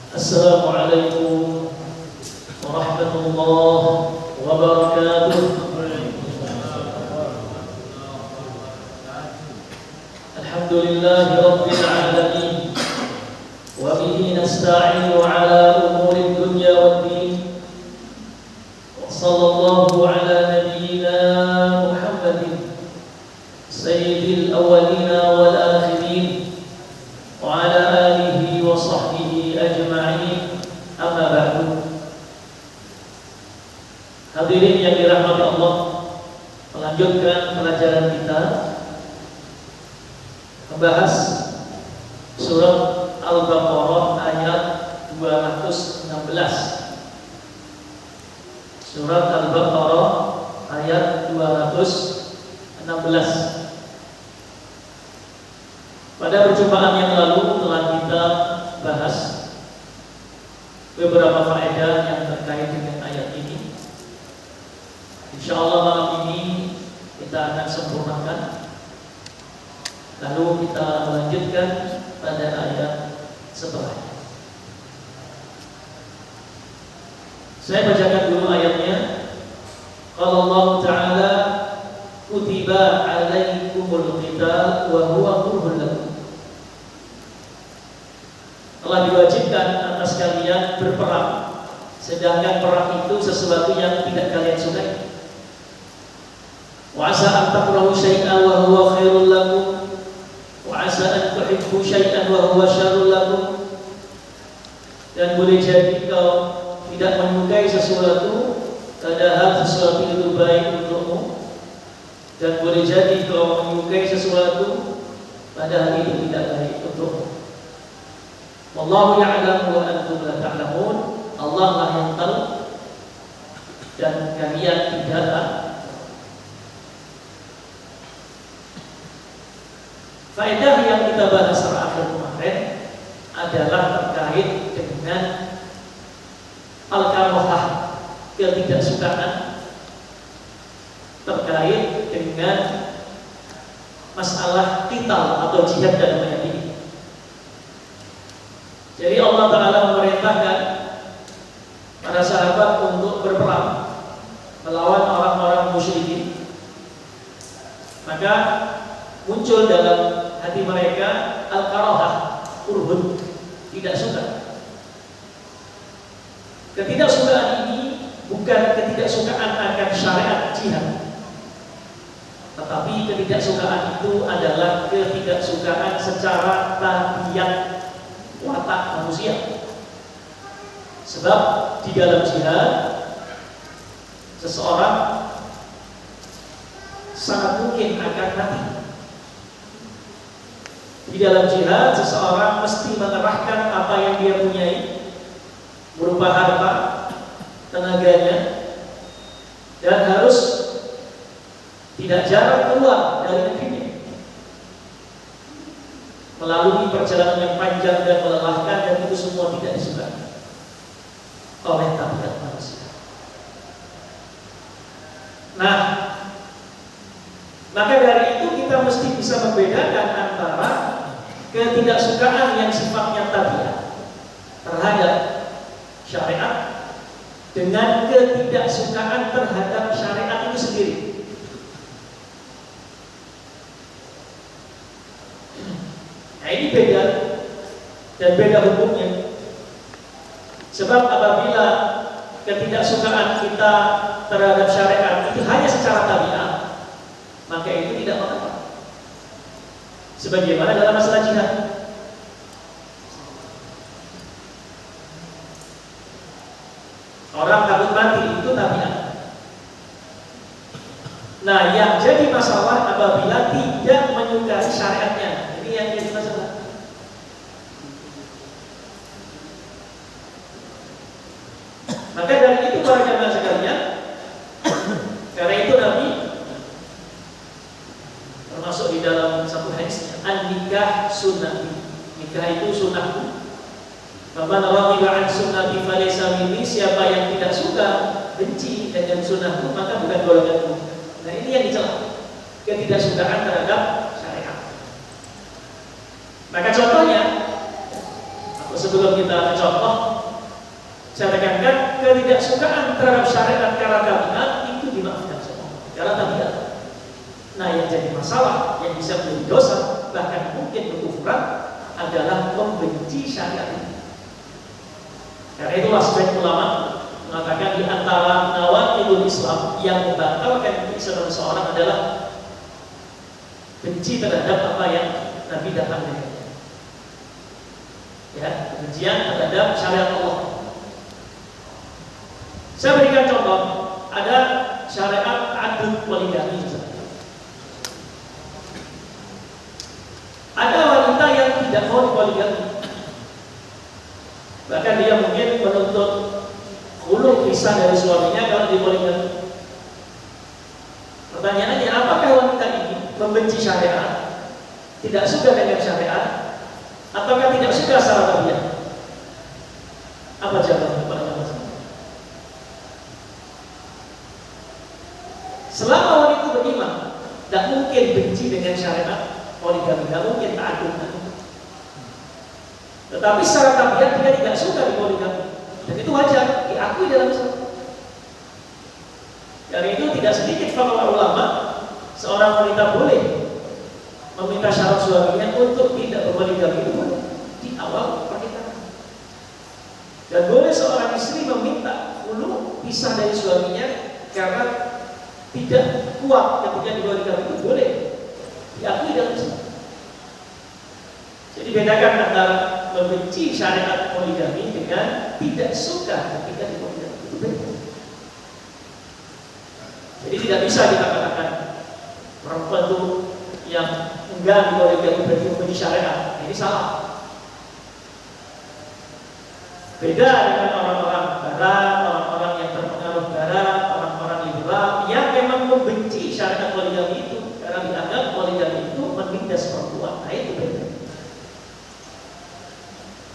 Assalamualaikum warahmatullahi wabarakatuh. Alhamdulillahi rabbil alamin. Wa bihi nasta'inu ala umuri dunya waddin. Wa sallallahu ala nabiyyina Muhammadin sayyidil awwalina wal akhirin wa ala alihi wa sahbihi ajma'in. Amma ba'du. Hadirin yang dirahmati Allah, melanjutkan pelajaran kita membahas surat Al-Baqarah ayat 216. Surat Al-Baqarah ayat 216. Pada perjumpaan yang lalu telah kita bahas beberapa faedah yang terkait dengan ayat ini. Insyaallah malam ini kita akan sempurnakan. Lalu kita melanjutkan pada ayat setelahnya. Saya bacakan dulu ayatnya. Qala Allah Ta'ala kutiba alaikumul qital wa huwa kurhun lakum. Telah diwajibkan atas kalian berperang, sedangkan perang itu sesuatu yang tidak kalian sukai. Wa asa an takrahu syai'an wa huwa khairul lakum wa asa an tuhibbu syai'an wa huwa syarrul lakum. Dan boleh jadi kau tidak menyukai sesuatu padahal sesuatu itu baik untukmu, dan boleh jadi kau menyukai sesuatu padahal itu tidak baik untukmu. Wallahu ya'lamu wa antum la ta'lamun. Allah lah yang tahu dan kalian tidak tahu. Faedah yang kita bahas terakhir kemarin adalah terkait dengan al-karahah, ketidaksukaan, terkait dengan masalah qital atau jihad dalam ayat ini. Jadi Allah Ta'ala memerintahkan para sahabat untuk berperang melawan orang-orang musyrikin. Maka muncul dalam hati mereka al-karahah, kurhun, tidak suka. Ketidaksukaan ini bukan ketidaksukaan akan syariat jihad, tetapi ketidaksukaan itu adalah ketidaksukaan secara tabiat watak manusia. Sebab di dalam jihad seseorang sangat mungkin akan mati. Di dalam jihad seseorang mesti mengerahkan apa yang dia punyai berupa harta, tenaganya, dan harus tidak jarang keluar dari negerinya, melalui perjalanan yang panjang dan melelahkan, dan itu semua tidak disukai oleh tabiat manusia. Nah, maka dari itu kita mesti bisa membedakan antara ketidaksukaan yang sifatnya tabiat terhadap syariat dengan ketidaksukaan terhadap syariat itu sendiri. Nah, ini beda dan beda hukumnya. Sebab apabila ketidaksukaan kita terhadap syariat itu hanya secara tabiat, maka itu tidak mengapa. Sebagaimana dalam masalah jihad. Orang takut mati itu tabiat. Nah, yang jadi masalah apabila tidak menyukai syariatnya. Ini yang jadi masalah. Maka dari itu para jamaah sekalian, karena itu Nabi termasuk di dalam satu hadisnya, an-nikah sunnati. Nikah itu sunnahku. Faman raghiba an sunnati falaysa minni. Siapa yang tidak suka, benci dengan sunnahku, maka bukan golonganku. Nah, ini yang dicela, ketidaksukaan terhadap syariat. Maka contohnya, sebelum kita contoh, ketidaksukaan terhadap syariat cara tabiat itu dimaafkan semua. Cara tabiat. Nah, yang jadi masalah, yang bisa menjadi dosa, bahkan mungkin kekufuran adalah membenci syariat ini. Karena itulah sebagian ulama mengatakan di antara nawaqidul Islam yang membatalkan keislaman seseorang adalah benci terhadap apa yang Nabi datang dengannya. Ya, kebencian terhadap syariat Allah. Saya berikan contoh, ada syariat adud poligami. Ada wanita yang tidak mau dipoligami, bahkan dia mungkin menuntut khulu, pisah dari suaminya kalau dipoligami. Pertanyaannya, apakah wanita ini membenci syariat, tidak suka dengan syariat, ataukah tidak suka secara tabiat? Apa jawabannya Pak? Selama wanita beriman, tidak mungkin benci dengan syariat poligami, tidak mungkin ta'adud. Tetapi secara tabiat dia tidak suka dipoligami, dan itu wajar, diakui dalam Islam. Dari itu tidak sedikit para ulama, seorang wanita boleh meminta syarat suaminya untuk tidak berpoligami itu di awal pernikahan. Dan boleh seorang istri meminta khulu, pisah dari suaminya karena tidak kuat ketika dipoligami, itu boleh diakui dalam Islam. Jadi bedakan antara membenci syariat poligami dengan tidak suka ketika dipoligami, itu beda. Jadi tidak bisa kita katakan perempuan itu yang enggak dipoligami berarti membenci syariat. Ini salah. Beda dengan orang-orang barat, orang-orang yang terpengaruh barat, orang-orang liberal yang memang membenci syariat poligami itu karena dianggap poligami itu menindas perempuan. Nah, itu beda.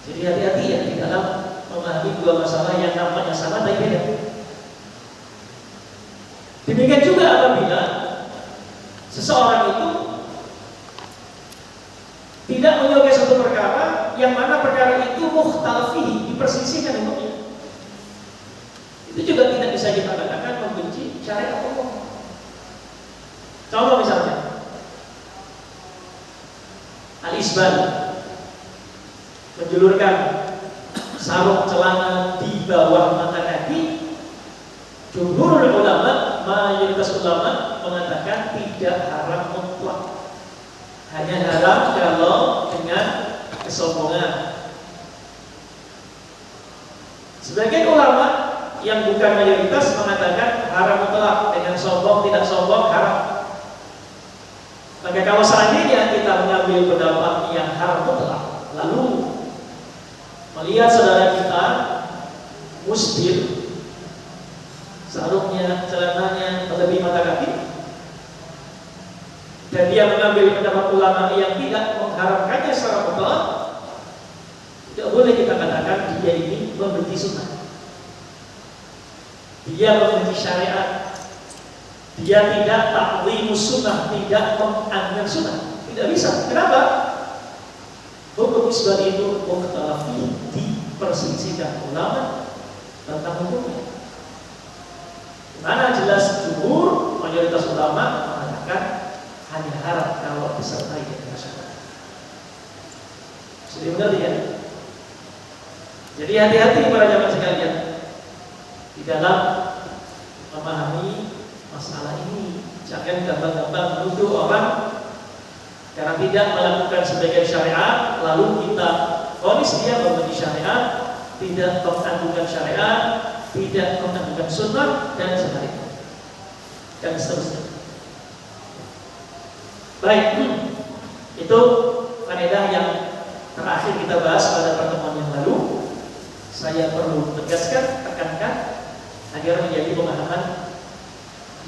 Jadi hati-hati ya di dalam memahami dua masalah yang nampaknya sama tapi beda. Demikian juga apabila seseorang itu tidak menyukai satu perkara yang mana perkara itu mukhtalaf fihi, diperselisihkan hukumnya, itu juga tidak bisa kita katakan membenci syariat Allah. Contoh misalnya al-isbal, menjulurkan sarung celana di bawah mata kaki. Jumhurul ulama, mayoritas ulama mengatakan tidak haram mutlak, hanya haram kalau dengan kesombongan. Sebagian ulama yang bukan mayoritas mengatakan haram mutlak, dengan sombong tidak sombong haram. Maka kalau seandainya kita mengambil pendapat yang haram mutlak, lalu melihat saudara kita musbil, sarungnya, celananya melebihi mata kaki, dan dia mengambil pendapat ulama yang tidak mengharamkannya secara mutlak, tidak boleh kita katakan dia ini membenci sunnah, dia membenci syariat, dia tidak ta'zimus sunnah, tidak menganggap sunnah. Tidak bisa. Kenapa? Hukum isbal itu mukhtalafi, diperselisihkan ulama tentang hukumnya. Mana jelas jumhur, mayoritas ulama mengatakan hanya haram kalau disertai dengan syarat. Sudah mengerti ya? Jadi hati-hati para jamaah sekalian di dalam memahami masalah ini. Jangan gampang-gampang menuduh orang karena tidak melakukan sebagian syariat, lalu kita vonis dia membenci syariat, tidak mengadukan syariat, tidak mengadukan sunnah, dan sebaliknya, dan seterusnya. Baik, itu faedah yang terakhir kita bahas pada pertemuan yang lalu. Saya perlu tegaskan, tekankan agar menjadi pemahaman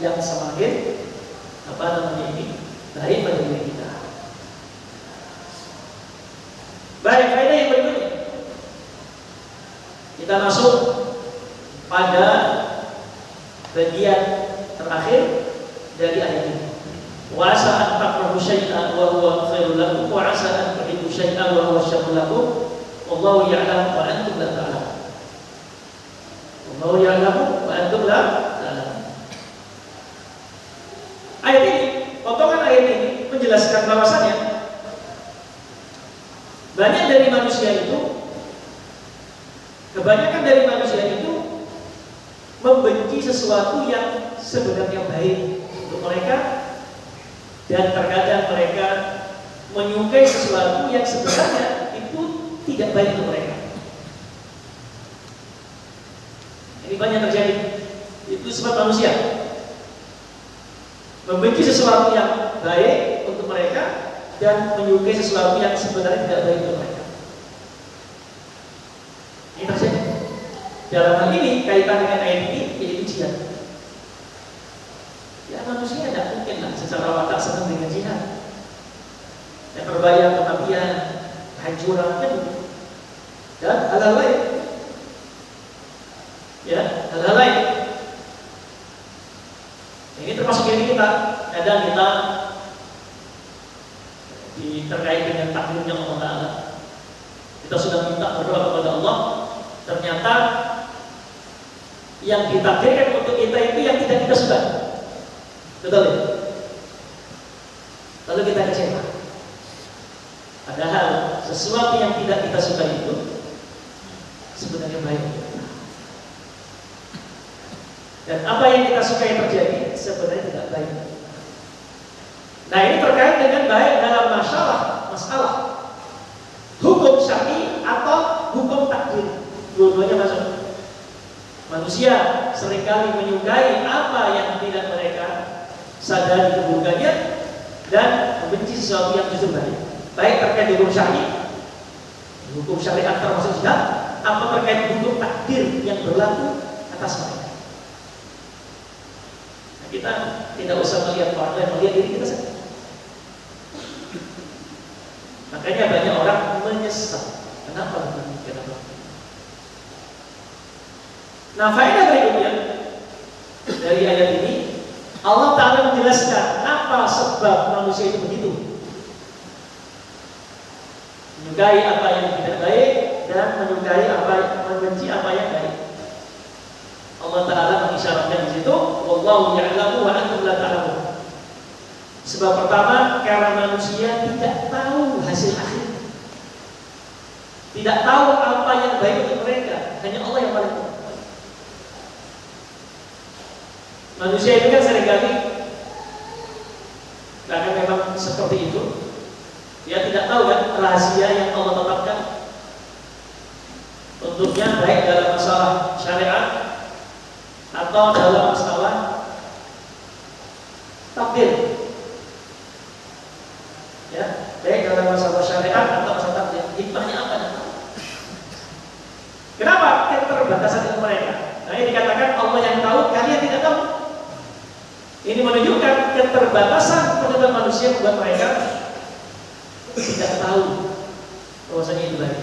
yang semakin baik pada diri kita. Baik, faedah yang berikutnya kita masuk pada bagian terakhir dari ayat ini. Wa asa an takrahu syai'an wa huwa khairul lakum wa asa an tuhibbu syai'an wa huwa syarrul lakum wallahu ya'lam wa antum la ta'lamun. Wallahu ya'lamu wa antum la ta'lamun. Ayat ini, potongan ayat ini menjelaskan bahwasannya banyak dari manusia itu, kebanyakan dari manusia itu membenci sesuatu yang sebenarnya baik untuk mereka, dan terkadang mereka menyukai sesuatu yang sebenarnya itu tidak baik untuk mereka. Ini banyak terjadi. Itu sifat manusia, membenci sesuatu yang baik untuk mereka dan menyukai sesuatu yang sebenarnya tidak baik untuk mereka. Ini terjadi. Dalam hal ini, kaitan dengan ayat ini, yaitu jihad. Ya, manusia tidak mungkin lah secara watak senang dengan jihad. Dan berbayar kematian, kehancuran, kan? Dan hal-hal lain. Ya, hal-hal lain. Ini termasuk diri kita. Kadang kita terkait dengan takdirnya Allah Ta'ala, kita sudah minta berdoa kepada Allah, ternyata yang ditakdirkan untuk kita itu yang tidak kita suka. Betul ya? Lalu kita kecewa. Padahal sesuatu yang tidak kita suka itu sebenarnya baik. Dan apa yang kita suka yang terjadi sebenarnya tidak baik. Nah, ini terkait dengan baik dalam masalah hukum syar'i atau hukum takdir. Dua-duanya masuk. Manusia seringkali menyukai apa yang tidak mereka sadari keburukannya dan membenci sesuatu yang justru baik. Baik terkait hukum syar'i, hukum syariat termasuk jihad, apa terkait hukum takdir yang berlaku atas mereka. Nah, kita tidak usah melihat orang lain, melihat diri kita sendiri. Makanya banyak orang menyesal. Kenapa demikian? Nah, faedah berikutnya dari ayat ini, Allah Ta'ala menjelaskan apa sebab manusia itu begitu, menyukai apa yang tidak baik dan menyukai apa, membenci apa yang baik. Allah Ta'ala mengisyaratkan di situ, wallahu ya'lamu wa antum la ta'lamun. Sebab pertama, karena manusia tidak tahu hasil akhir, tidak tahu apa yang baik untuk mereka, hanya Allah yang paling tahu. Manusia itu kan seringkali, bahkan memang seperti itu, dia tidak tahu kan rahasia yang Allah tetapkan untuknya, baik dalam masalah syariat atau dalam masalah takdir. Ya, baik dalam masalah syariat atau masalah takdir, hikmahnya apa? Kenapa? Keterbatasan ilmu mereka. Nah, ini dikatakan Allah yang tahu, kalian tidak tahu. Ini menunjukkan keterbatasan pengetahuan manusia membuat mereka tidak tahu bahwasanya itu baik.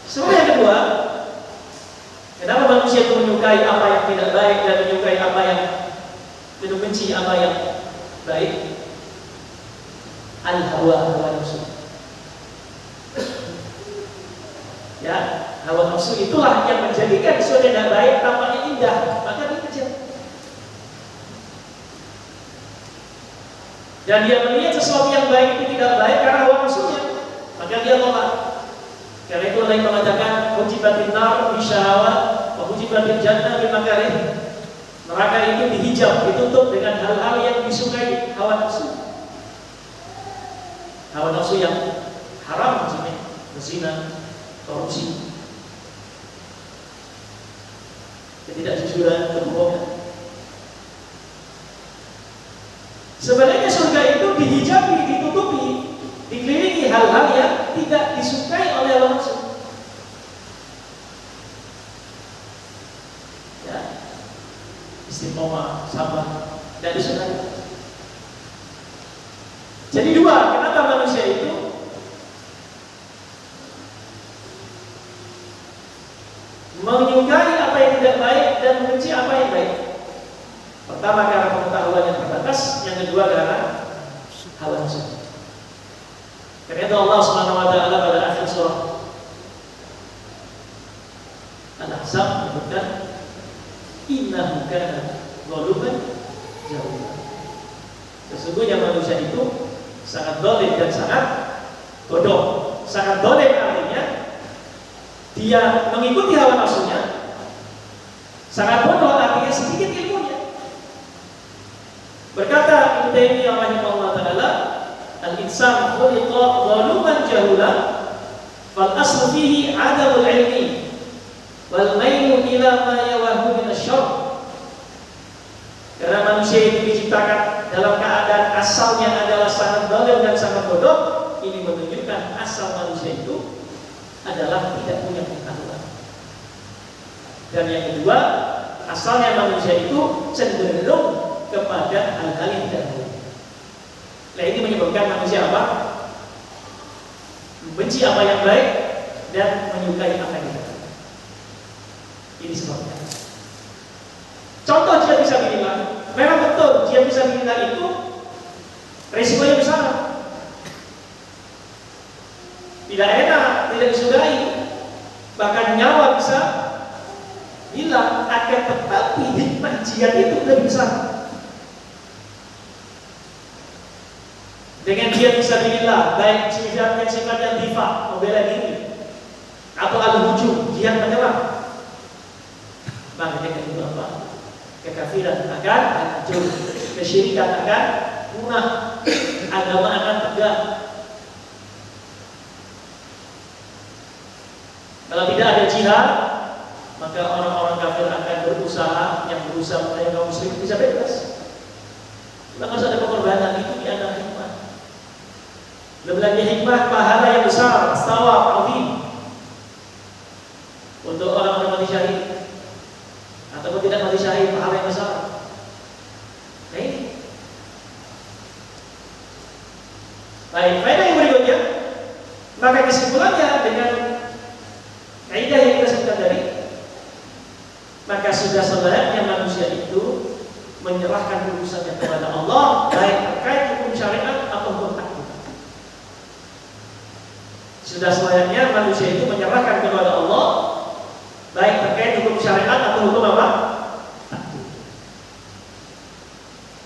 Semua yang kedua, kenapa manusia itu menyukai apa yang tidak baik dan menyukai apa yang membenci apa yang baik? Al-hawa nafsu. Ya, hawa nafsu itulah yang menjadikan sesuatu yang tidak baik tampaknya indah, maka dia kejar. Dan dia melihat sesuatu yang baik itu tidak baik karena hawa nafsunya, maka dia tolak. Karena itu Allah yang mengatakan hujibatin nar bisyahawat wa hujibatil jannah bimakarih. Neraka itu dihijab, ditutup dengan hal-hal yang disukai hawa nafsu. Hawa nafsu yang haram maksudnya, berzina, korupsi, ketidakjujuran, kebohongan. Sebenarnya surga itu dihijabi, ditutupi, dikelilingi hal-hal yang tidak disukai oleh hawa nafsu. Ya, istiqomah, sabar, dan disukai. Jadi dua, kenapa manusia itu menyukai apa yang tidak baik dan membenci apa yang baik? Pertama karena pengetahuan yang terbatas, yang kedua karena hawa nafsu. Karena itu Allah Subhanahu wa taala pada akhir surah An-Nas Sesungguhnya manusia itu sangat dolim dan sangat bodoh. Sangat dolim artinya dia mengikuti hawa nafsunya. Sangat bodoh artinya sedikit ilmunya. Berkata Ibnu Taimiyah rahimahullah taala, al-insan khuliqa zaluman jahula fal aslu fihi adamul ilmi wal mailu ila ma yawahu min asy-syarr. Karena manusia itu diciptakan dalam keadaan asalnya adalah sangat zalim dan sangat bodoh, ini menunjukkan asal manusia itu adalah tidak punya pengetahuan. Dan yang kedua, asalnya manusia itu cenderung kepada hal-hal yang tidak boleh. Nah, ini menyebabkan manusia apa? Membenci apa yang baik dan menyukai apa yang tidak baik. Ini sebabnya. Contoh jihad fisabilillah, memang betul jihad fisabilillah itu resikonya besar, tidak enak, tidak disukai, bahkan nyawa bisa hilang. Akan tetapi hikmah jihad itu lebih besar. Dengan jihad fisabilillah, baik sifatnya difa, membela diri, atau al-hujum, jihad menyerang, maka dengan itu apa? Kekafiran akan hancur, kesyirikan akan punah, agama akan tegak. Kalau tidak ada jihad, maka orang-orang kafir akan berusaha, yang berusaha melayani kaum muslim bisa bebas. Maka harus ada pengorbanan, itu diantara hikmah. Lebih lagi hikmah pahala yang besar, thawab azim untuk orang-orang mati syahid ataupun tidak mati syahid, pahala yang besar. Nah ini. Baik, faedah yang berikutnya, maka kesimpulannya dengan kaidah yang kita sebutkan tadi, maka sudah selayaknya manusia itu menyerahkan urusannya kepada Allah, baik terkait hukum syariat atau hukum takdir. Sudah selayaknya manusia itu menyerahkan kepada Allah, baik terkait hukum syariat atau hukum apa? Takdir.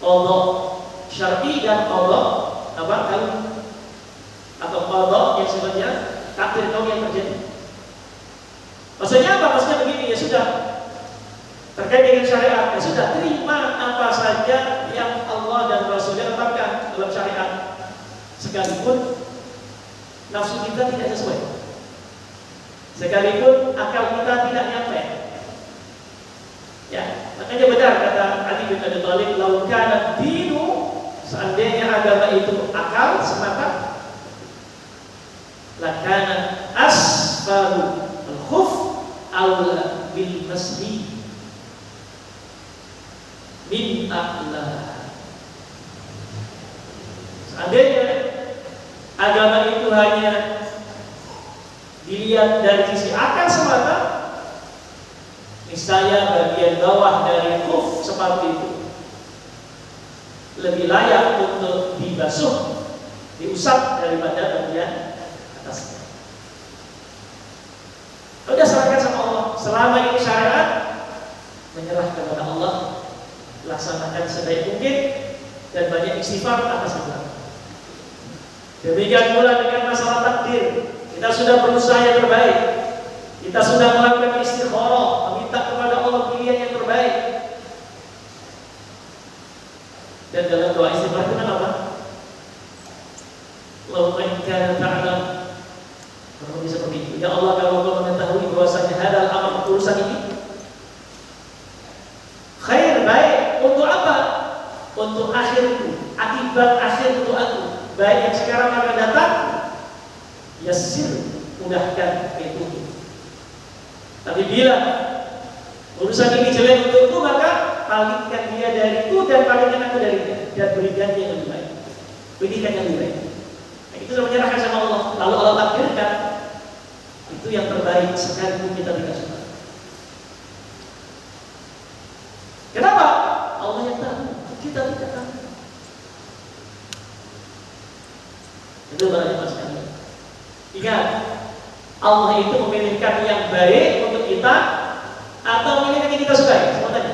Allah syar'i dan Allah apa? Atau Allah yang sifatnya takdir kaum yang terjadi. Maksudnya apa? Maksudnya begini, ya sudah terkait dengan syariat, ya sudah terima apa saja yang Allah dan Rasulnya tetapkan dalam syariat, sekalipun nafsu kita tidak sesuai, sekalipun akal kita tidak nyampe. Ya, makanya benar kata Ali bin Abi Thalib, "Lau kana dinu", seandainya agama itu akal semata, lakana asfalu al-khuf aula bil masjid min a'la. Seandainya agama itu hanya dilihat dari sisi akal semata, niscaya bagian bawah dari khuf sepatu itu lebih layak untuk dibasuh, diusap daripada bagian atasnya. Sudah serahkan sama Allah. Selama ini syariat, menyerah kepada Allah, laksanakan sebaik mungkin dan banyak istighfar atas itu. Demikian pula dengan masalah takdir, kita sudah berusaha yang terbaik, kita sudah melakukan istikharah, meminta kepada Allah pilihan yang terbaik. Dan dalam doa istighfar itu kan apa? Allahumma in kana ta'lam, kalau bisa begitu, ya Allah, kalau Kau mengetahui bahwasanya hadal amal urusan ini khair, baik untuk apa? Untuk akhirku, akibat akhir untuk aku, baik yang sekarang akan datang, yassir, mudahkan itu. Tapi bila urusan ini jelek untukku, maka palingkan dia dariku dan palingkan aku darinya, dan berikan dia yang lebih baik, berikan yang lebih baik. Nah, itu sudah menyerahkan sama Allah. Lalu Allah takdirkan itu yang terbaik sekalipun kita tidak suka. Kenapa? Allah yang tahu, kita tidak tahu. Itu barangnya mas kalian. Ingat, Allah itu memilihkan yang baik untuk kita atau memilihkan yang kita sukai. Semua tanya.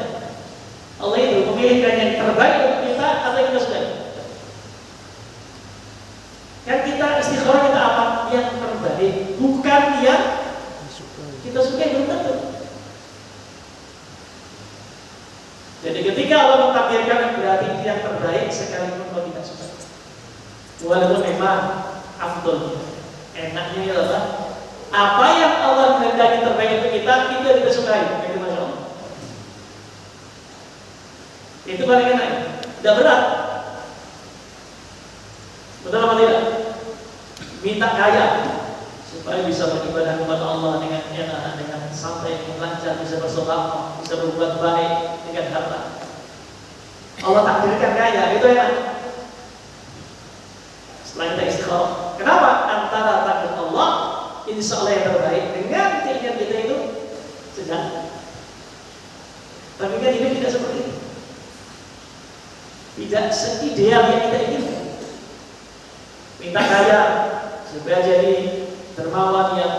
Allah itu memilihkan yang terbaik untuk kita atau yang kita sukai. Ketika Allah mentakdirkan berarti itu yang terbaik sekalipun kau tidak suka. Walaupun memang afdol, enaknya ya apa? Apa yang Allah kehendaki terbaik untuk kita, itu yang kita sukai. Itu Masya Allah. Itu paling enak, tidak berat. Betul apa tidak? Minta kaya supaya bisa beribadah kepada Allah dengan enak, dengan santai, dengan lancar, bisa bersedekah, bisa berbuat baik dengan harta. Allah takdirkan kaya, itu enak. Setelah kita istiqomah, kenapa? Antara takdir Allah, insya Allah yang terbaik, dengan keinginan kita itu sedang. Tapi kan ini tidak seperti itu. Tidak seideal yang kita inginkan. Minta kaya supaya jadi dermawan yang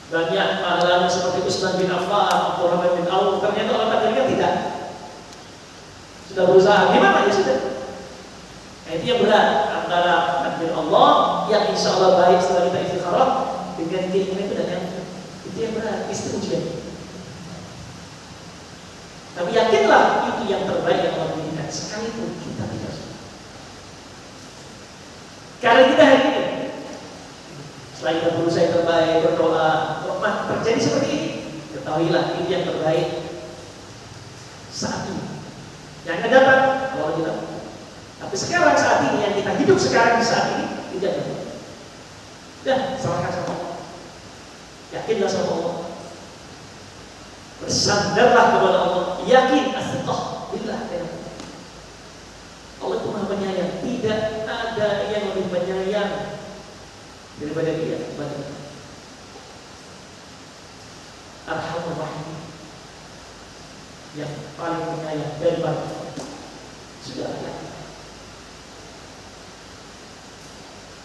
banyak pahalanya seperti Utsman bin Affan, Abdurrahman bin Auf. Ternyata Allah takdirkan tidak. Sudah berusaha, gimana ya sudah. Nah, itu yang berat antara takdir Allah yang insya Allah baik setelah kita istikharah dengan keinginan itu dan yang itu yang berat, itu ujian. Tapi yakinlah itu yang terbaik yang Allah berikan sekalipun kita tidak suka. Karena kita hari ini setelah kita berusaha yang terbaik, berdoa, terjadi seperti ini, ketahuilah itu yang terbaik saat ini. Yang akan datang kalau kita. Tapi sekarang saat ini yang kita hidup sekarang di saat ini tidak ada. Dan serahkan sama Allah. Yakinlah sama Allah. Bersandarlah kepada Allah. Yakin as-siqah billah. Allah itu Maha Penyayang. Tidak ada yang lebih penyayang daripada Dia. Arhamur Rahim. Yang paling penyayang daripada sudah ada.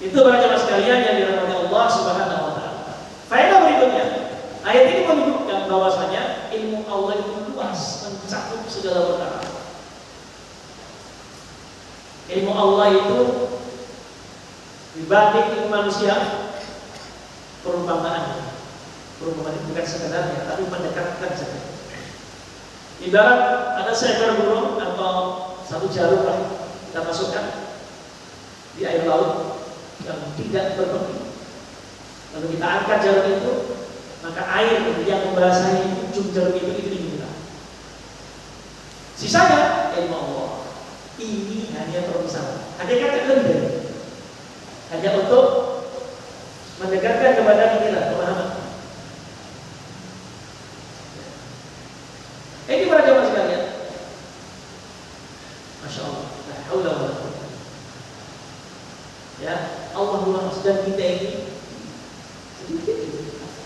Itu para jemaah sekalian yang dirahmati Allah Subhanahu wa taala. Faedah berikutnya, ayat ini menunjukkan bahwasanya ilmu Allah itu luas, mencakup segala perkara. Ilmu Allah itu dibanding ilmu manusia perumpamaan. Perumpamaan itu bukan sekedarnya, tapi mendekatkan saja. Ibarat ada seekor burung atau satu jarum kita masukkan di air laut yang tidak berbagi. Lalu kita angkat jarum itu, maka air yang membasahi ujung jarum itu kita. Sisanya ilmu Allah. Ini hanya permisalan. Hakikatnya lebih hanya untuk mendekatkan kepada pikiran, pemahaman. Ini para jemaah sekalian. Masya Allah. La haula wa la quwwata. Ya, Allah luas dan kita ini sedikit.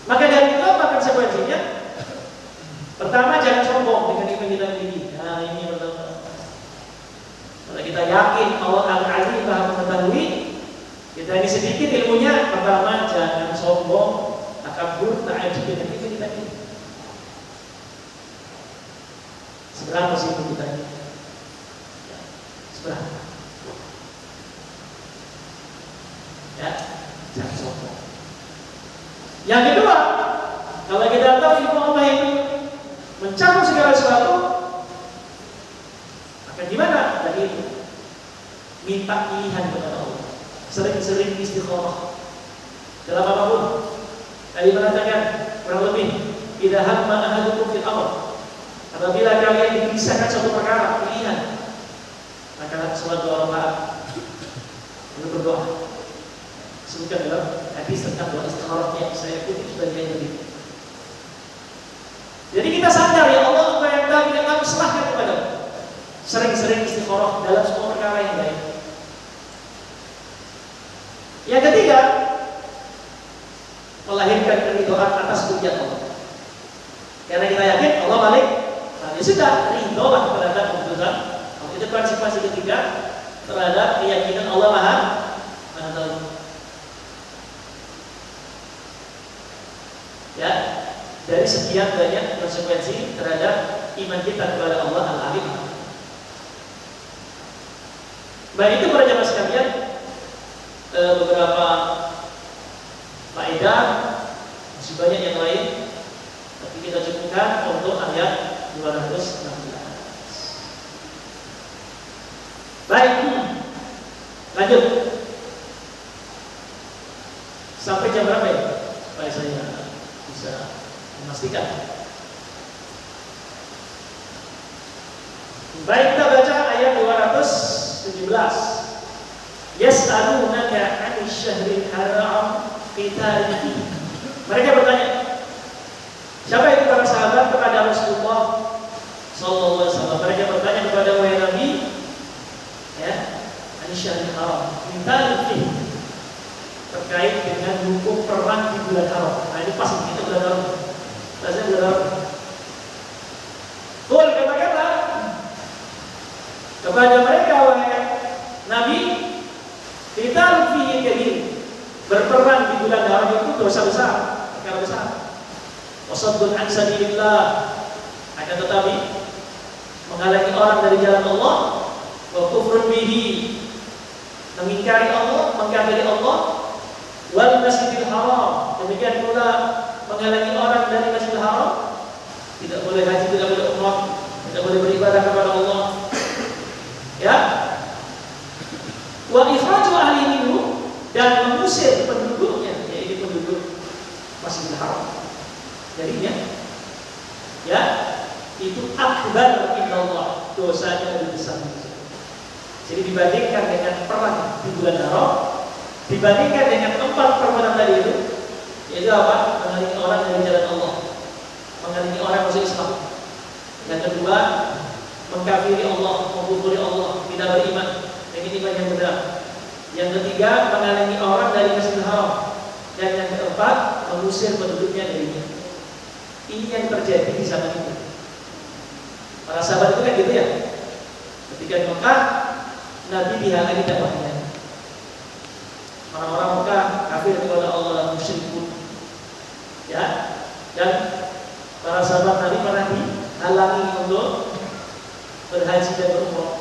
Maka dari itu apa konsekuensinya? Pertama, jangan sombong dengan iman kita ini. Nah, ini pertama. Kalau kita yakin Allah Al-Alim Maha mengetahui, kita ini sedikit ilmunya, pertama jangan sombong, takabur, ta'ajub dengan iman kita ini. Seberapa sih kita ini? Seberapa? Ya, jangan sombong. Yang kedua, kalau kita tahu ilmu Allah itu mencakup segala sesuatu, maka gimana? Tadi itu minta pilihan kepada Allah, sering-sering istiqomah dalam apapun. Tadi mengatakan kurang lebih, idza hamma ahadukum fil amr, apabila kalian dipisahkan suatu perkara pilihan, maka sholat 2 rakaat lalu berdoa. Sebutkan dalam hadis tentang doa istikharah yang saya kutip sebagai ini. Jadi kita sadar ya Allah, apa yang kami serahkan kepada sering-sering istikharah dalam semua perkara yang baik. Yang ketiga, melahirkan keridhaan atas pujian Allah. Karena kita yakin Allah balik, nah, ya sudah ridholah terhadap keputusan. Itu konsekuensi ketiga terhadap keyakinan Allah Maha Tahu. Ya, dari sekian banyak konsekuensi terhadap iman kita kepada Allah Al-Alim. Baik, itu para jemaah sekalian, beberapa faedah, masih banyak yang lain, tapi kita cukupkan untuk ayat 269. Baik, lanjut. Sampai jam berapa ya? Supaya saya bisa memastikan. Baik, kita baca ayat 217. Yas'alunaka 'anil syahril haram qitalin fihi. Mereka bertanya. Siapa itu para sahabat kepada Rasulullah sallallahu alaihi wasallam? Mereka bertanya kepada wahai Nabi, ya, 'anil syahril haram qitalin fihi. Terkait dengan hukum perang di bulan haram. Nah, ini pas kita bulan haram. Rasanya bulan haram. Qul, katakanlah kepada mereka wahai Nabi, kita fihi kabir. Berperang di bulan haram itu dosa besar, perkara besar. Wasaddun an sabilillah, akan tetapi menghalangi orang dari jalan Allah, wa kufrun bihi, mengingkari Allah, mengkafiri Allah, wal masjidil haram, demikian pula menghalangi orang dari Masjidil Haram, tidak boleh haji, tidak boleh umrah, tidak boleh beribadah kepada Allah. Ya. Wa ikhraju ahli minhu, dan mengusir penduduknya, yaitu penduduk Masjidil Haram. Jadinya, ya, itu akbar indallah, dosanya lebih besar. Jadi dibandingkan dengan perang di bulan haram, dibandingkan dengan 4 perbuatan tadi itu, yaitu apa? Menghalangi orang dari jalan Allah, menghalangi orang masuk Islam. Yang kedua, mengkafiri Allah, mengkufuri Allah, tidak beriman, dengan iman yang benar. Yang ketiga, menghalangi orang dari Masjidil Haram. Dan yang keempat, mengusir penduduknya darinya. Ini yang terjadi di zaman itu. Para sahabat itu kan gitu ya. Ketika di Mekah, Nabi dihalangi dakwahnya. Orang-orang Mekah kafir kepada Allah dan musyrikun. Ya. Dan para sahabat Nabi pernah dihalangi untuk berhaji dan berumrah.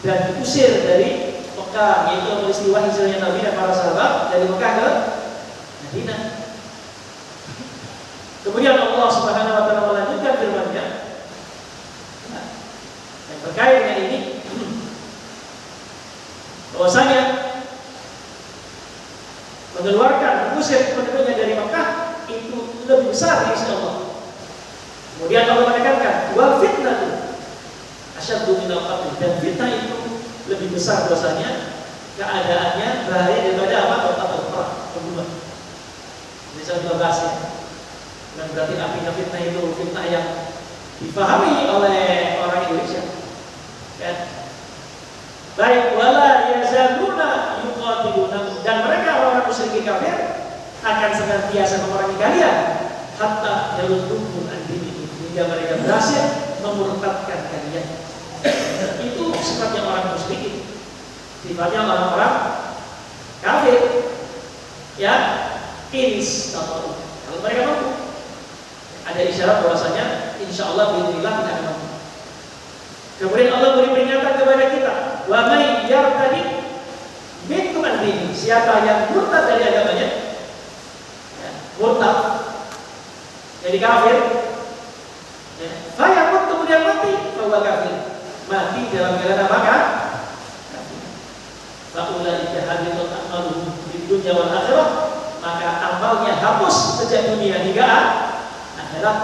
Dan diusir dari Mekah, yaitu peristiwa hijrahnya Nabi dan para sahabat dari Mekah ke Madinah. Kemudian Allah Subhanahu wa taala melanjutkan firman-Nya yang terkait dengan ini, bahwasanya mengeluarkan, mengusir penduduknya dari Mekah itu lebih besar di sisi Allah. Kemudian Allah menekankan, wal fitnatu asyaddu minal qatl, dan fitnah itu lebih besar dosanya, keadaannya bahaya daripada apa? Perang, pembunuhan. Ini saya sudah bahas ya. Dan berarti artinya fitnah itu fitnah yang dipahami oleh orang Indonesia. Kan? Baik, wala yazaluna yuqatiluna, dan mereka orang musyrik kafir akan senantiasa memerangi kalian hatta yaluddukum an dinikum, hingga mereka berhasil memurtadkan kalian. Itu sifatnya orang musyrik, sifatnya orang-orang kafir. Ya, inis atau kalau mereka mampu, ada isyarat bahwasanya insyaallah bismillah tidak akan mampu. Kemudian Allah beri peringatan kepada kita, wa may yartadid minkum an dini, siapa yang murtad dari agamanya, ya, murtad jadi kafir, ya, fayamut, kemudian mati, bahwa kafir, mati dalam keadaan apa kan? Faulaika habitat a'maluhum fid dunya wal akhirah, maka amalnya hapus sejak dunia hingga akhirat.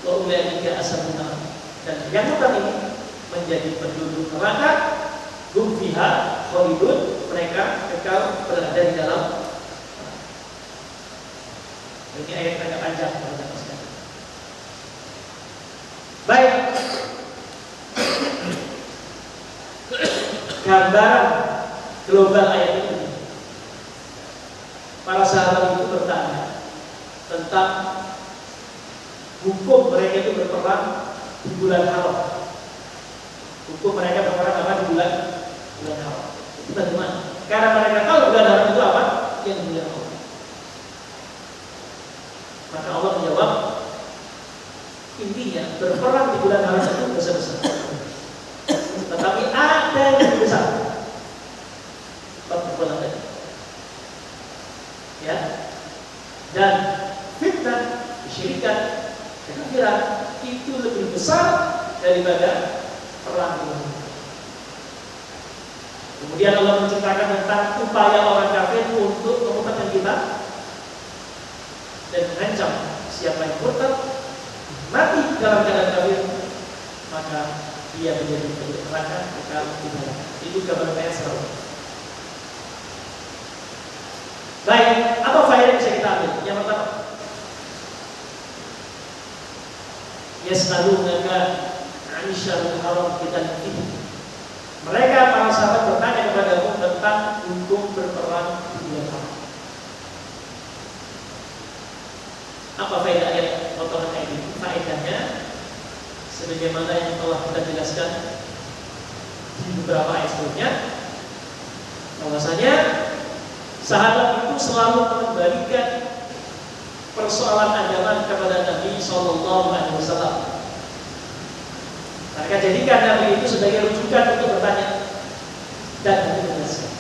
Wa ulaika ashabun, dan yang murtad ini menjadi penduduk neraka, hum fiha khalidun, mereka kekal berada di dalam. Ini ayat agak panjang. Baik, gambaran global ayat ini. Para sahabat itu bertanya tentang hukum mereka itu berperang di bulan haram. Hukum mereka berperang apa di bulan haram? Itu bagaimana? Karena mereka tahu bulan haram itu apa? Yang bulan haram. Maka Allah menjawab, intinya berperang di bulan haram itu besar-besar. Tetapi ada yang lebih besar. Perbuatan tadi. Ya. Dan fitnah, kesyirikan, kekafiran itu lebih besar daripada perang ini. Kemudian Allah menceritakan tentang upaya orang kafir untuk memurtadkan kita dan mengancam siapa yang murtad mati dalam keadaan kafir, maka dia menjadi penduduk neraka kekal di dalam. Itu gambaran ayat selalu. Baik, apa faedah yang bisa kita ambil? Yang pertama, yas'alunaka 'anil syahril haram qitalin fihi. Mereka para sahabat bertanya kepadamu tentang hukum berperang di bulan haram. Apa faedah ayat potongan ayat ini? Faedahnya sebagaimana yang telah kita jelaskan di beberapa ayat sebelumnya, bahwasanya sahabat itu selalu mengembalikan persoalan agama kepada Nabi Sallallahu Alaihi Wasallam. Mereka jadikan Nabi itu sebagai rujukan untuk bertanya dan menjelaskan.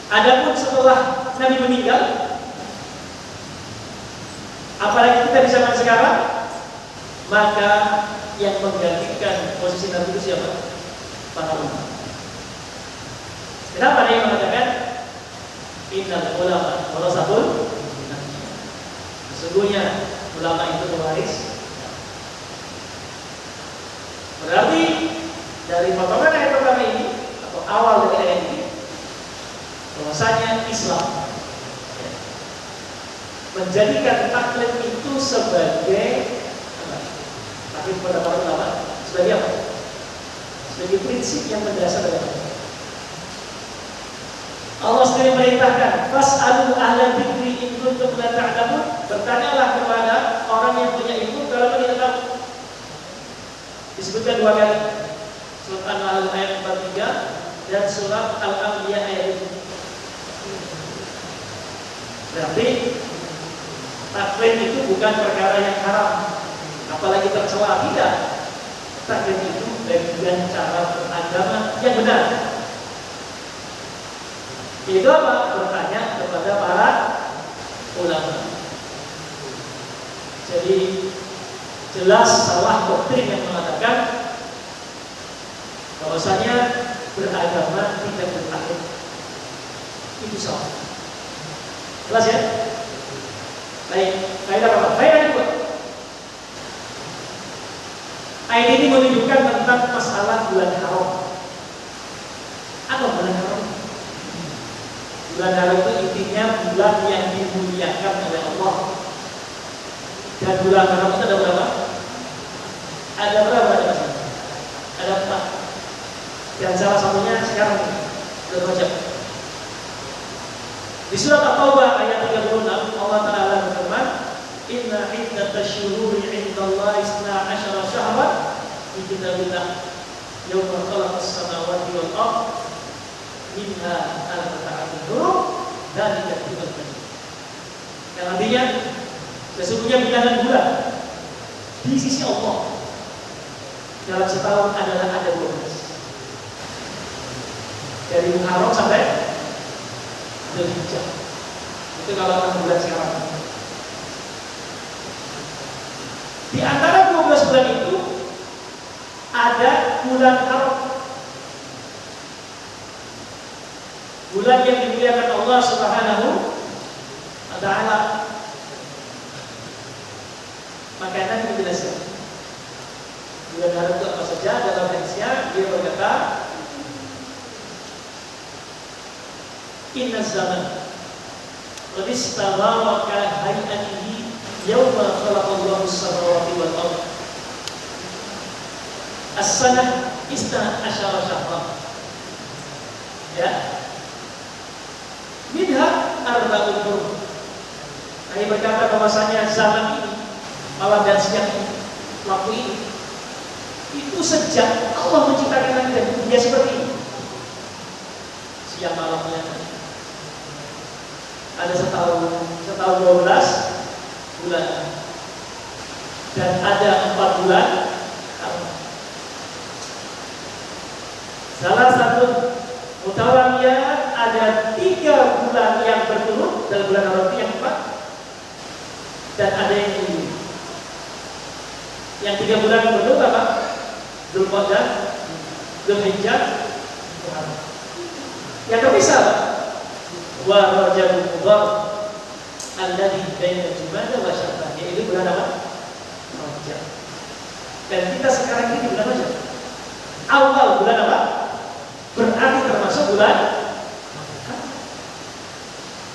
Adapun setelah Nabi meninggal, apalagi kita di zaman sekarang, maka yang menggantikan posisi Nabi itu siapa? Para ulama. Kenapa dia mengatakan innal ulama warasatul anbiya? Sesungguhnya ulama itu pewaris. Berarti dari potongan ayat pertama ini atau awal dari ayat ini, bahwasanya Islam menjadikan taklid itu sebagai taklid pada para ulama sebagai apa? Sebagai prinsip yang mendasar dalam agama. Allah sendiri merintahkan, fas'alu ahla dzikri in kuntum la ta'lamun. Bertanyalah kepada orang yang punya ilmu kalau tidak tahu. Disebutkan dua kali, surat An-Nahl ayat 43 dan surat Al-Anbiya ayat 7. Berarti taklid itu bukan perkara yang haram, apalagi tercela, tidak. Taklid itu bagian cara beragama yang benar. Itu apa? Bertanya kepada para ulama. Jadi jelas salah doktrin yang mengatakan bahwasanya beragama tidak bertaklid. Itu salah. Jelas ya? Baik, faedah apa? Faedah kedua. Ayat ini menunjukkan tentang masalah bulan haram. Apa bulan haram? Bulan haram itu intinya bulan yang dimuliakan oleh Allah. Dan bulan haram itu ada berapa? Ada berapa? Ada 4. Dan salah satunya sekarang ini, bulan Rajab. Di surat At-Taubah ayat 36 Allah Ta'ala berfirman, inna iddatash syuhuri 'indallahi 12 syahran fi kitabillah yawma khalaqas samawati wal ardh minha arba'atun hurum dzalika al-kitabul mubin. Yang artinya sesungguhnya bilangan bulan di sisi Allah dalam setahun adalah ada 12. Dari Muharram sampai Dzulhijjah. Itu kalau 6 bulan sekarang. Di antara 12 bulan itu ada bulan haram. Bulan yang dimuliakan Allah Subhanahu wa Ta'ala. Makanya dijelaskan. Bulan haram itu apa saja? Dalam hadisnya dia berkata, inna zaman qad istaghawa ka hay'atihi yawma khalaqallahu as-samawati wal ardh. As-sanah 12 syahran. Ya. Minha arba'un hurum. Ini berkata bahwasanya zaman ini, malam dan siang ini, waktu ini, itu sejak Allah menciptakan langit dan bumi seperti ini. Siang malamnya ada setahun 12 bulan dan ada 4 bulan. Salah satu mutawaliyah ada 3 bulan yang berturut dalam bulan Ramadhan yang 4 dan ada yang ini. Yang 3 bulan berturut apa? Dzulqa'dah, Dzulhijjah, Yang terpisah wa Rajabul Mudhar alladzi baina Jumada wa Sya'ban, yaitu bulan apa? Rajab. Dan kita sekarang ini bulan Rajab. Awal bulan apa? Berarti termasuk bulan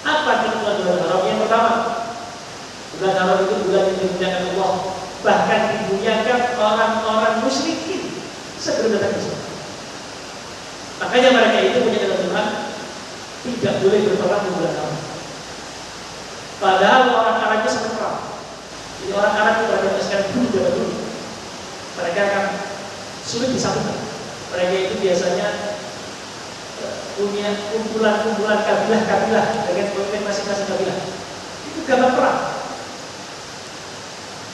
apa ketentuan bulan Haram? Yang pertama, bulan Haram itu bulan yang dimuliakan Allah, bahkan dimuliakan orang-orang musyrikin sebelum datang Islam. Makanya mereka itu punya dalam Tuhan tidak boleh berperang di bulan Haram. Padahal orang Arabnya sangat perang. Jadi orang Arab itu berada sekarang dulu zaman dulu, mereka akan sulit disatukan. Mereka itu biasanya punya kumpulan-kumpulan kabilah-kabilah dengan pemimpin masing-masing kabilah. Itu gampang perang.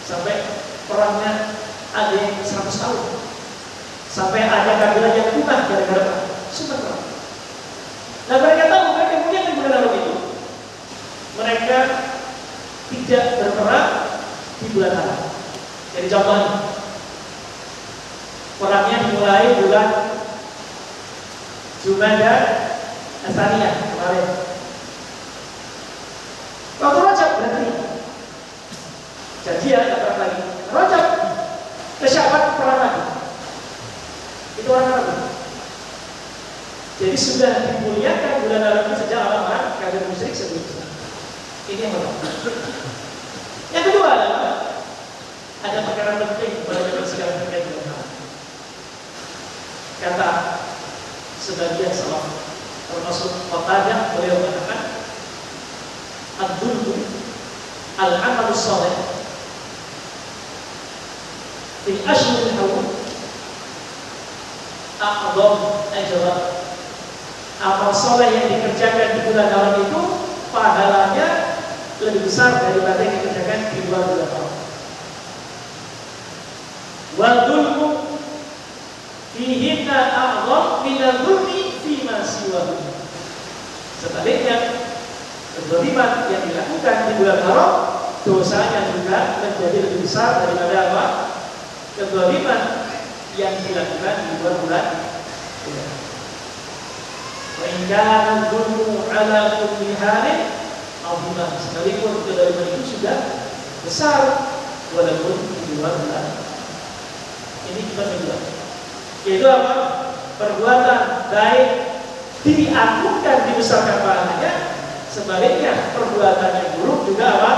Sampai perangnya ada yang 100 tahun. Sampai ada kabilah yang punah gara-gara perang. Sempat perang. Nah mereka tahu, mereka punya di bulan Haram itu mereka tidak berperang di bulan Haram. Jadi contohnya, perangnya dimulai bulan Jumada Tsaniyah kemarin. Waktu Rajab berarti jadi ya tidak perang lagi. Rajab ke Sya'ban perang lagi. Itu orang Arab. Jadi sudah dimuliakan bulan Haram ini sejak orang-orang kafir musyrik sebelumnya. Ini yang pertama. Yang kedua adalah ada perkara penting pada zaman sekarang terkait dengan Haram. Kata sebagian salaf, termasuk Qatadah, beliau mengatakan ad-dulmu al-amalus salih fi ashhuril haram a'dham ajran. Amal saleh yang dikerjakan di bulan Haram itu pahalanya lebih besar daripada yang dikerjakan di luar bulan Haram. Wal dzulmu fihinna a'dham min al-dzulmi fi ma siwahu. Sebaliknya, kezaliman yang dilakukan di bulan Haram dosanya juga menjadi lebih besar daripada apa? Kezaliman yang dilakukan di luar bulan. Wa in kana dzulmu ala kulli halin azimah, sekalipun kezaliman itu sudah besar walaupun di luar bulan. Ini kita menjual. Yaitu apa? Perbuatan baik diakukan dibesarkan pahalanya, sebaliknya perbuatan yang buruk juga apa?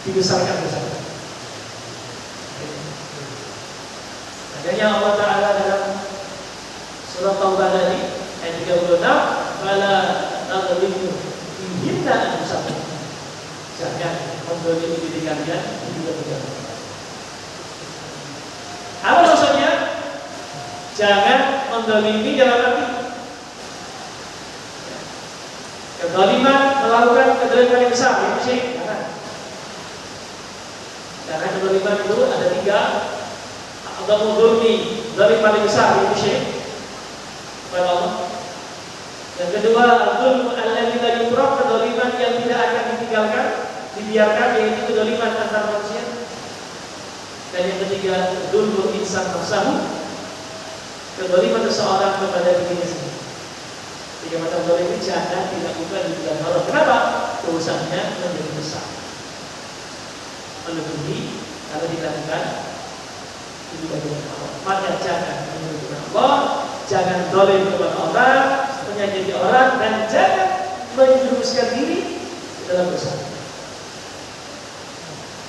Dibesarkan besar. Makanya Allah Ta'ala dalam surah Taubah tadi ayat 36, "Fala tadzlimu fihinna anfusakum." Jangan menzalimi diri kalian di bulan-bulan. Apa maksudnya? Jangan menzalimi dalam arti kezaliman, melakukan kezaliman yang besar, itu sih. Karena kezaliman itu ada 3. Adzamul dzulmi, zalim paling besar, itu syirik kepada Allah. Yang kedua, adzulmu alladzi la yutrak, kezaliman yang tidak akan ditinggalkan, dibiarkan, yaitu kezaliman antar manusia. Dan yang ketiga, dzulmul insan nafsahu, kezaliman seseorang kepada dirinya sendiri. 3 macam zalim ini jangan dilakukan di bulan Haram. Kenapa? Dosanya menjadi besar. Melebihi kalau dilakukan di bulan Haram. Maka jangan menyebutkan Allah, jangan zalim kepada orang, menyakiti orang, dan jangan menjerumuskan diri dalam dosa.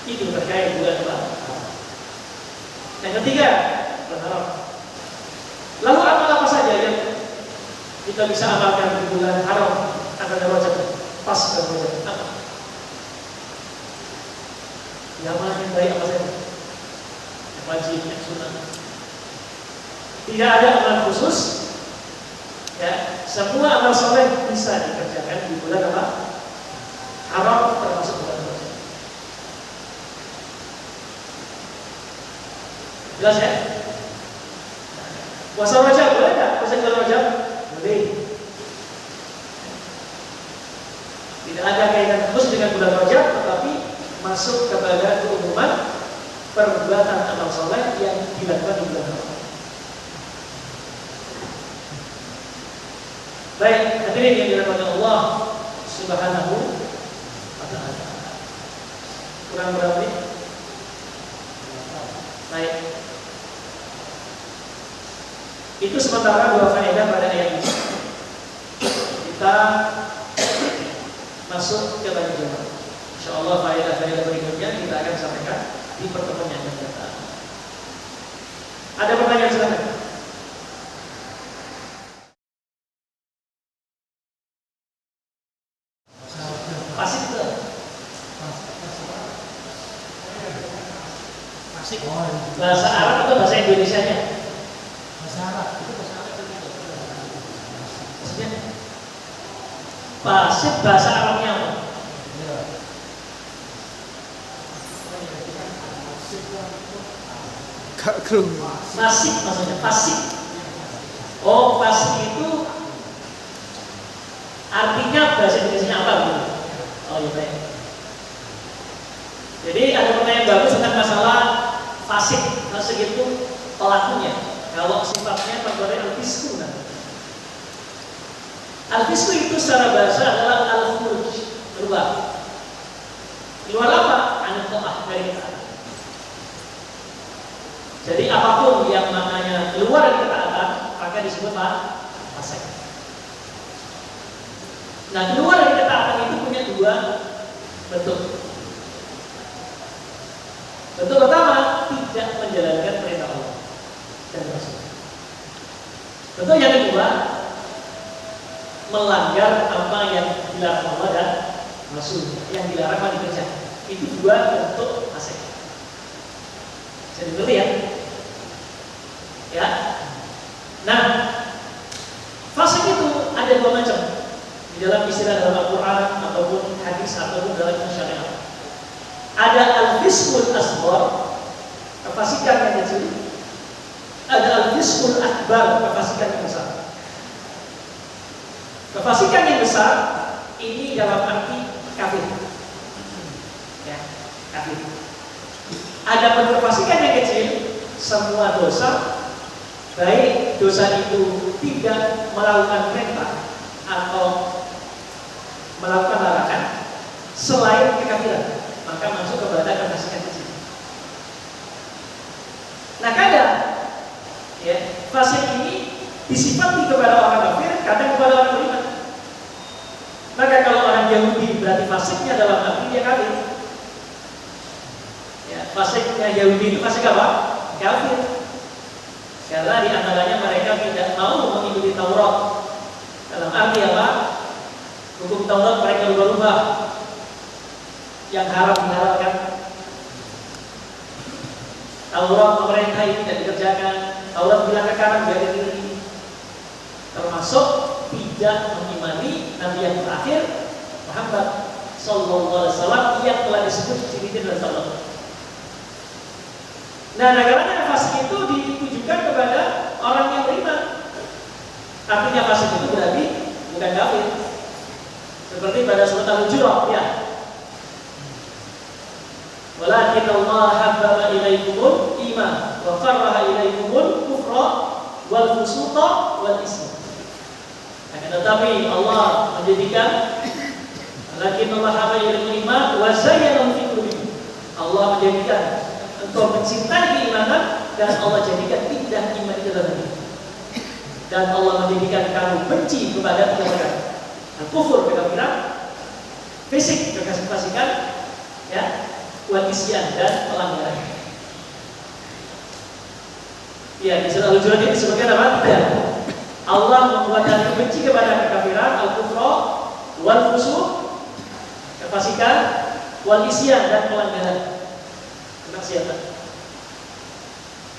Itu terkait bulan Haram. Yang ketiga, bulan Haram. Lalu amal apa saja yang kita bisa amalkan di bulan Haram akan Rajab, pas ke Rajab? Apa? Amal yang baik apa saja? Yang wajib, yang sunnah. Tidak ada amal khusus. Ya, semua amal soleh bisa dikerjakan di bulan apa? Haram, termasuk bulan Rajab. Jelas ya? Puasa Rajab boleh tak? Puasa bulan Rajab? Boleh. Tidak ada kaitan khusus dengan bulan Rajab, tetapi masuk kepada keumuman perbuatan amal soleh yang dilakukan di bulan Rajab. Baik, hadirin yang dirahmati Allah Subhanahu wa ta'ala. Kurang berapa menit? Baik. Itu sementara dua faedah pada ayat ini. Kita masuk ke lanjutan. Insyaallah faedah-faedah berikutnya kita akan sampaikan di pertemuan yang akan datang. Ada pertanyaan silakan. Pasif itu. Pasif. Bahasa Arab atau bahasa Indonesianya? Bahasa Arab. Itu bahasa Arab itu. Maksudnya pasif bahasa Arabnya apa? Pasif maksudnya pasif. Oh, pasif itu artinya bahasa Indonesia apa gitu? Oh iya baik. Jadi ada pertanyaan bagus tentang masalah fasik. Fasik itu pelakunya. Kalau sifatnya pakai al-fisku nanti. Al-fisku itu secara bahasa adalah al-khuruj, keluar. Keluar apa? An-ta'ah dari ketaatan. Jadi apapun yang namanya keluar dari ketaatan maka disebut fasik. Nah, keluar dari ketaatan itu punya dua bentuk. Bentuk pertama, tidak menjalankan perintah Allah dan Rasul. Bentuk yang kedua, melanggar apa yang dilarang Allah dan Rasul, yang dilarang dikerjakan. Itu dua bentuk fasik. Jadi betul ya? Ya. Nah, fasik itu ada dua macam. Di dalam istilah dalam Al-Quran ataupun hadis ataupun dalam syariat. Ada al-fiskul asghar, kefasikan yang kecil. Ada al-fiskul akbar, kefasikan yang besar. Kefasikan yang besar ini dalam arti kafir. Ya, kafir. Ada kefasikan yang kecil, semua dosa, baik dosa itu tidak melakukan perintah atau melakukan larangan selain kekafiran, maka masuk kepada kefasikan kecil. Nah, kadang ya, fasik ini disifati kepada orang kafir, kadang kepada orang beriman. Maka kalau orang Yahudi berarti fasiknya dalam arti dia kafir. Ya, fasiknya Yahudi itu fasik apa? Kafir. Karena di antaranya mereka tidak mau mengikuti Taurat. Dalam arti apa? Hukum Taurat mereka berubah-ubah. Yang haram dihalalkan. Taurat pemerintah ini tidak dikerjakan. Taurat bilang ke kanan, biar ke kiri. Termasuk tidak mengimani Nabi yang terakhir Muhammad Sallallahu Alaihi Wasallam yang telah disebut ciri-ciri dalam Taurat. Nah, negaranya fasik itu ditujukan kepada orang yang beriman. Artinya fasik itu berarti bukan kafir. Seperti pada surat Al-Hujurat, ya. Walakin Allah habbaba ilaikumul iman wa karaha ilaikumul kufra wal fusuqa wal isyan. Akan tetapi Allah menjadikan walakin Allah habbaba ilaikumul iman wa zayyana fi qulubikum. Allah menjadikan engkau mencintai keimanan dan Allah jadikan tidak iman itu dalam hati. Dan Allah menjadikan kamu benci kepada kekafiran. Kufur, kekafiran, fisik, kefasikan, ya, wal isyan dan pelanggaran. Ya, di surah Al-Hujurat ini disebutkan apa? Tidak. Allah membuat kalian benci kepada kekafiran, al-kufra, wal fusuq, kefasikan, wal isyan dan pelanggaran. Kemaksiatan.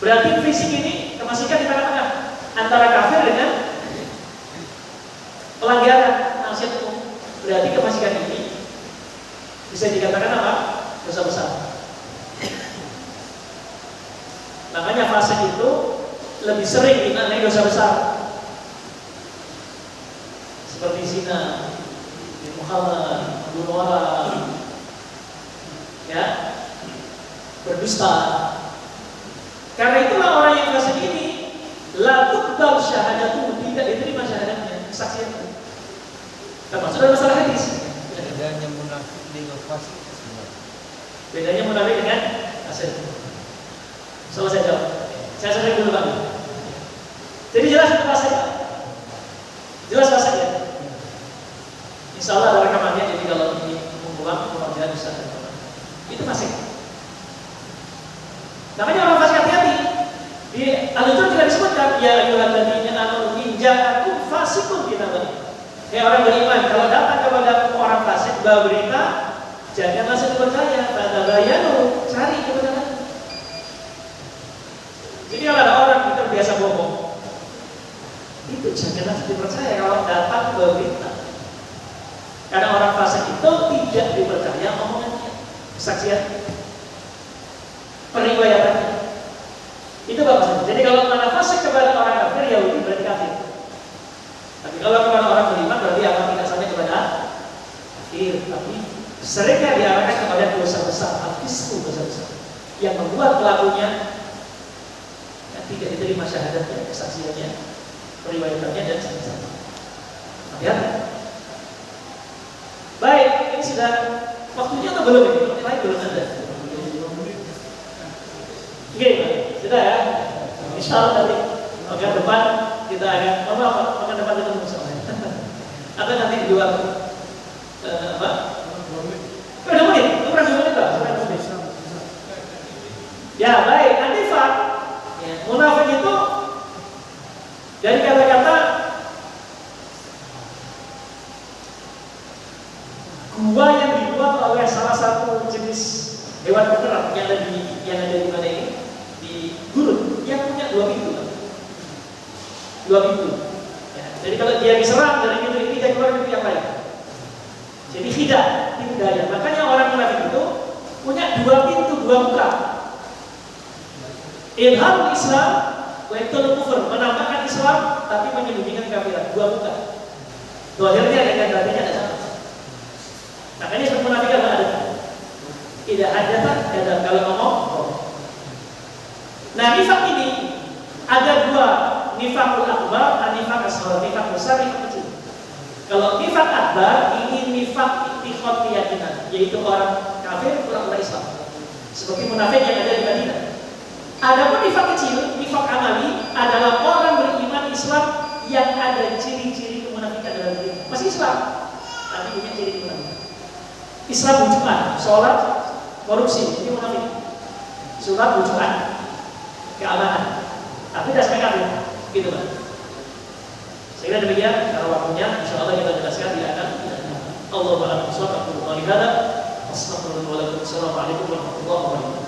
Berarti fisik ini kefasikan di tengah-tengah antara kafir dengan pelanggaran maksiat umum. Berarti kefasikan ini bisa dikatakan apa? Dosa besar. Makanya fasik itu lebih sering dimaknai dosa besar. Seperti zina, Muhammad, membunuh orang, ya, berdusta. Karena itulah orang yang fasik ini la tuqbal syahadatuhu, tidak diterima syahadatnya, kesaksiannya. Termasuk dalam masalah hadis. Bedanya munafik dengan fasik. Bedanya munafik dengan fasik. Salah saya jawab. Saya selesai dulu Pak. Jadi jelas itu fasik. Jelas fasik ya. Insya Allah ada rekamannya. Jadi kalau ini mengulang kemudian bisa rekaman. Itu fasik. Namanya orang fasik, hati-hati. Di Al-Quran tidak disebutkan ya ayyuhalladzina amanu in ja'akum fasiqun binaba'in. Orang beriman kalau datang kepada orang fasik bawa berita, jangan langsung dipercaya. Fatabayanu, cari kebenaran. Jadi kalau ada orang yang terbiasa bohong, itu jangan langsung dipercaya kalau datang bawa berita. Karena orang fasik itu tidak dipercaya omongannya, kesaksian, periwayatannya. Itu maksudnya. Jadi kalau mana fasik kepada orang kafir, Yahudi berarti kafir. Tapi kalau kepada orang beriman berarti akan tidak saja kepada kafir, tapi seringkali diarahkan kepada dosa besar, al-fisqu, dosa besar, yang membuat pelakunya tidak diterima syahadatnya, kesaksiannya, periwayatannya dan sebagainya. Ya. Baik, ini sudah waktunya atau belum ini? Waktu lain belum ada. Oke, sudah ya. Insya Allah nanti pekan depan kita akan pekan depan ketemu soalnya. Atau nanti di luar apa? Berapa menit? Berapa menit lah? Ya baik, antifak. Ya, munafik itu dari kata-kata gua yang dibuat oleh salah satu jenis hewan peternak yang ada di mana ini, di gurun, yang punya dua pintu. Ya, jadi kalau dia diserang dari pintu ini, dia keluar pintu yang lain. Jadi khidah, pintu daya. Makanya orang munafik itu punya dua pintu, dua muka. Ilhamul Islam, waitul kufur, menampakkan Islam tapi menyembunyikan kekafiran, dua muka. Dohirnya dengan batinnya ada sama. Makanya sebab munafikan ada. Tidak ada kalau ngomong. Nah, nifak ini ada dua, nifakul akbar dan nifak asghar, nifak besar, nifak kecil. Kalau nifak akbar ini nifak i'tiqad keyakinan, yaitu orang kafir pura-pura Islam. Seperti munafik yang ada di Madinah. Adapun nifak kecil, nifak amali adalah orang beriman Islam yang ada ciri-ciri kemunafikan dalam diri. Masih Islam, tapi punya ciri kemunafikan. Islam bujukan, sholat, korupsi, ini munafik. Sholat bujukan, keamanan, tapi dasarnya kafir, gitu kan? Saya kira demikian. Karena waktunya, insya Allah kita jelaskan tidak akan. Allah ba'ala. Assalamualaikum warahmatullahi wabarakatuh.